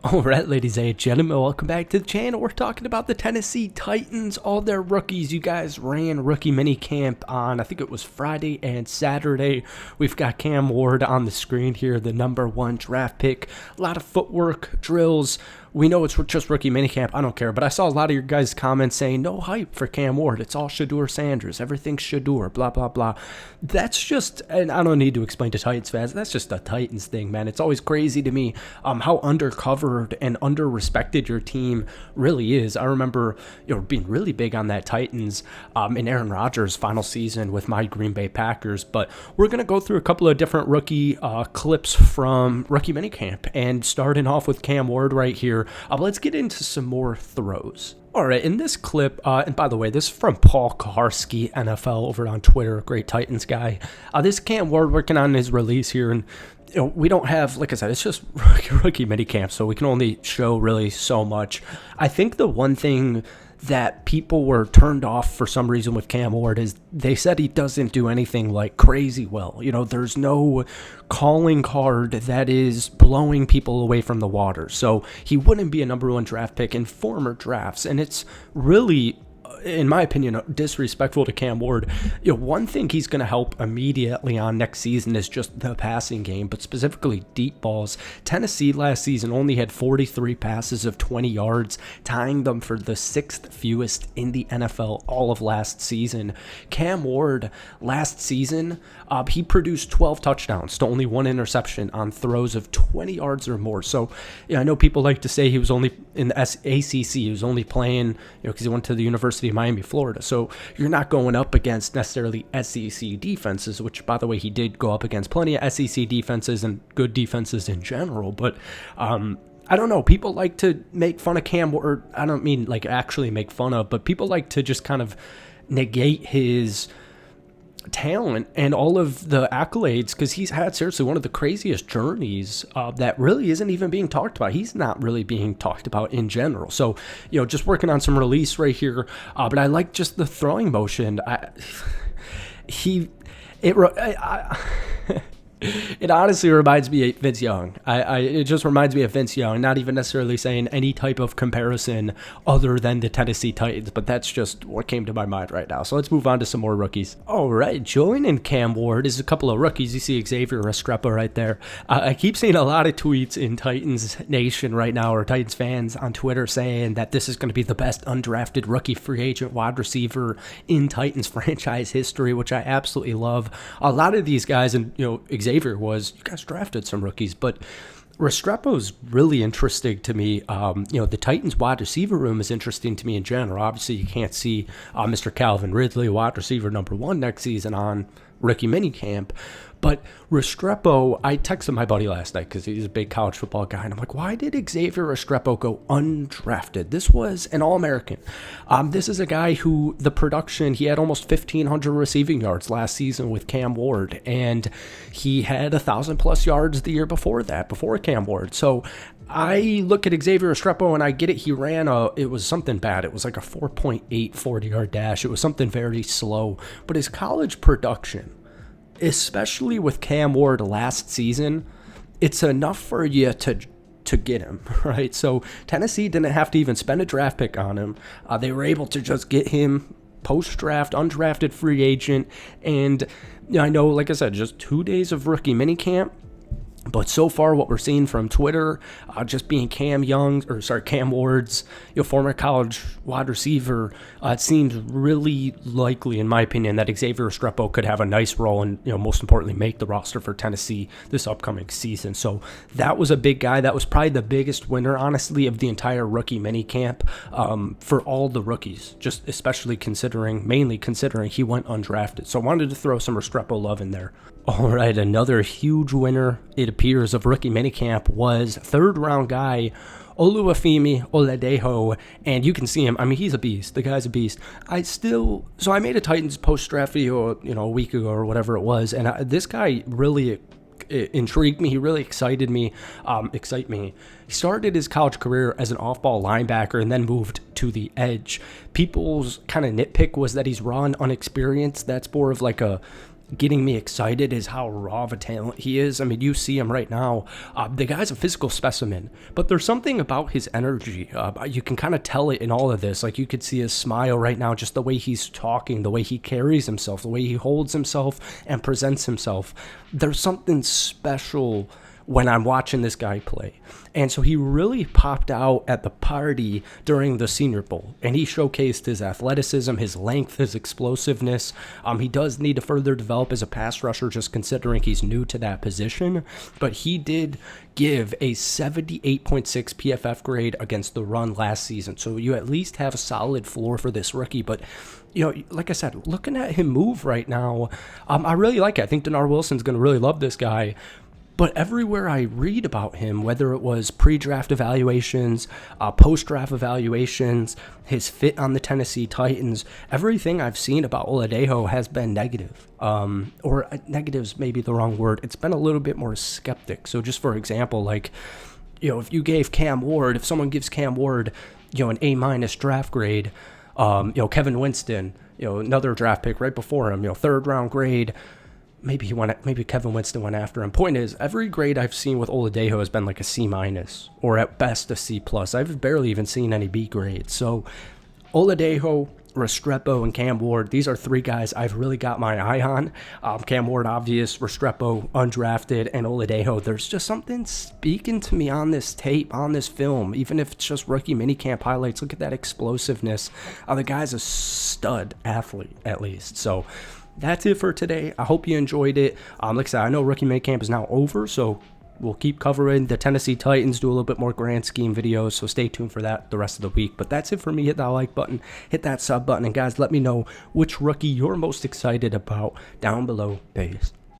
All right, ladies and gentlemen, welcome back to the channel. We're talking about the Tennessee Titans, all their rookies. You guys ran rookie minicamp on, I think it was Friday and Saturday. We've got Cam Ward on the screen here, the #1 draft pick. A lot of footwork, drills. We know it's just rookie minicamp. I don't care. But I saw a lot of your guys' comments saying, no hype for Cam Ward. It's all Shedeur Sanders. Everything's Shedeur, blah, blah, blah. That's just, and I don't need to explain to Titans fans, that's just a Titans thing, man. It's always crazy to me how undercovered and under-respected your team really is. I remember being really big on that Titans in Aaron Rodgers' final season with my Green Bay Packers. But we're going to go through a couple of different rookie clips from rookie minicamp. And starting off with Cam Ward right here. Let's get into some more throws. All right, in this clip, and by the way, this is from Paul Kaharski, NFL, over on Twitter, a great Titans guy. This Cam Ward working on his release here, and we don't have, like I said, it's just rookie minicamp, so we can only show really so much. I think the one thing that people were turned off for some reason with Cam Ward is they said he doesn't do anything like crazy well. There's no calling card that is blowing people away from the water. So he wouldn't be a #1 draft pick in former drafts. And it's really, in my opinion, disrespectful to Cam Ward. One thing he's going to help immediately on next season is just the passing game, but specifically deep balls. Tennessee last season only had 43 passes of 20 yards, tying them for the 6th fewest in the NFL all of last season. Cam Ward last season, he produced 12 touchdowns to only 1 interception on throws of 20 yards or more. So I know people like to say he was only in the ACC. He was only playing because he went to the University of Miami, Florida. So you're not going up against necessarily SEC defenses, which, by the way, he did go up against plenty of SEC defenses and good defenses in general. But I don't know. People like to make fun of Cam Ward. I don't mean like actually make fun of, but people like to just kind of negate his talent and all of the accolades, because he's had seriously one of the craziest journeys that really isn't even being talked about. He's not really being talked about in general. So, just working on some release right here. But I like just the throwing motion. It honestly reminds me of Vince Young. It just reminds me of Vince Young, not even necessarily saying any type of comparison other than the Tennessee Titans, but that's just what came to my mind right now. So let's move on to some more rookies. All right, joining Cam Ward is a couple of rookies. You see Xavier Spyro right there. I keep seeing a lot of tweets in Titans Nation right now, or Titans fans on Twitter, saying that this is going to be the best undrafted rookie free agent wide receiver in Titans franchise history, which I absolutely love. A lot of these guys, and Xavier was, you guys drafted some rookies, but Restrepo's really interesting to me. The Titans wide receiver room is interesting to me in general. Obviously, you can't see Mr. Calvin Ridley, wide receiver #1 next season on rookie minicamp. But Restrepo, I texted my buddy last night because he's a big college football guy, and I'm like, why did Xavier Spyro go undrafted? This was an All-American. This is a guy who, the production, he had almost 1,500 receiving yards last season with Cam Ward, and he had 1,000+ yards the year before that, before Cam Ward. So I look at Xavier Spyro and I get it. He ran it was something bad. It was like a 4.8 40-yard dash. It was something very slow. But his college production, especially with Cam Ward last season, it's enough for you to get him, right? So Tennessee didn't have to even spend a draft pick on him. They were able to just get him post-draft, undrafted free agent. And I know, like I said, just 2 days of rookie minicamp. But so far, what we're seeing from Twitter, just being Cam Ward's former college wide receiver, it seems really likely, in my opinion, that Xavier Spyro could have a nice role and, most importantly, make the roster for Tennessee this upcoming season. So that was a big guy. That was probably the biggest winner, honestly, of the entire rookie minicamp for all the rookies, just mainly considering he went undrafted. So I wanted to throw some Restrepo love in there. All right, another huge winner, it appears, of rookie minicamp was 3rd-round guy Olumide Ojo, and you can see him. I mean, he's a beast. The guy's a beast. So I made a Titans post-draft video, a week ago or whatever it was, and this guy really intrigued me. He really excited me. He started his college career as an off-ball linebacker and then moved to the edge. People's kind of nitpick was that he's raw and unexperienced. That's more of like a getting me excited is how raw of a talent he is. I mean, you see him right now. The guy's a physical specimen, but there's something about his energy. You can kind of tell it in all of this. Like, you could see his smile right now, just the way he's talking, the way he carries himself, the way he holds himself and presents himself. There's something special when I'm watching this guy play. And so he really popped out at the party during the Senior Bowl, and he showcased his athleticism, his length, his explosiveness. He does need to further develop as a pass rusher, just considering he's new to that position, but he did give a 78.6 PFF grade against the run last season. So you at least have a solid floor for this rookie. But, you know, like I said, looking at him move right now, I really like it. I think Denard Wilson's going to really love this guy. But everywhere I read about him, whether it was pre-draft evaluations, post-draft evaluations, his fit on the Tennessee Titans, everything I've seen about Olumide Ojo has been negative. Or negative's maybe the wrong word. It's been a little bit more skeptic. So just for example, like, you know, if you gave Cam Ward, if someone gives Cam Ward, you know, an A- draft grade, you know, Kevin Winston, you know, another draft pick right before him, you know, 3rd round grade, maybe Kevin Winston went after him. Point is, every grade I've seen with Olumide Ojo has been like a C- or at best a C+. I've barely even seen any B grades. So Olumide Ojo, Restrepo, and Cam Ward, these are 3 guys I've really got my eye on. Cam Ward, obvious, Restrepo, undrafted, and Olumide Ojo. There's just something speaking to me on this tape, on this film, even if it's just rookie minicamp highlights. Look at that explosiveness. The guy's a stud athlete, at least. So that's it for today. I hope you enjoyed it. Like I said, I know rookie minicamp is now over, so we'll keep covering the Tennessee Titans, do a little bit more grand scheme videos, so stay tuned for that the rest of the week. But that's it for me. Hit that like button, hit that sub button, and guys, let me know which rookie you're most excited about down below. Peace.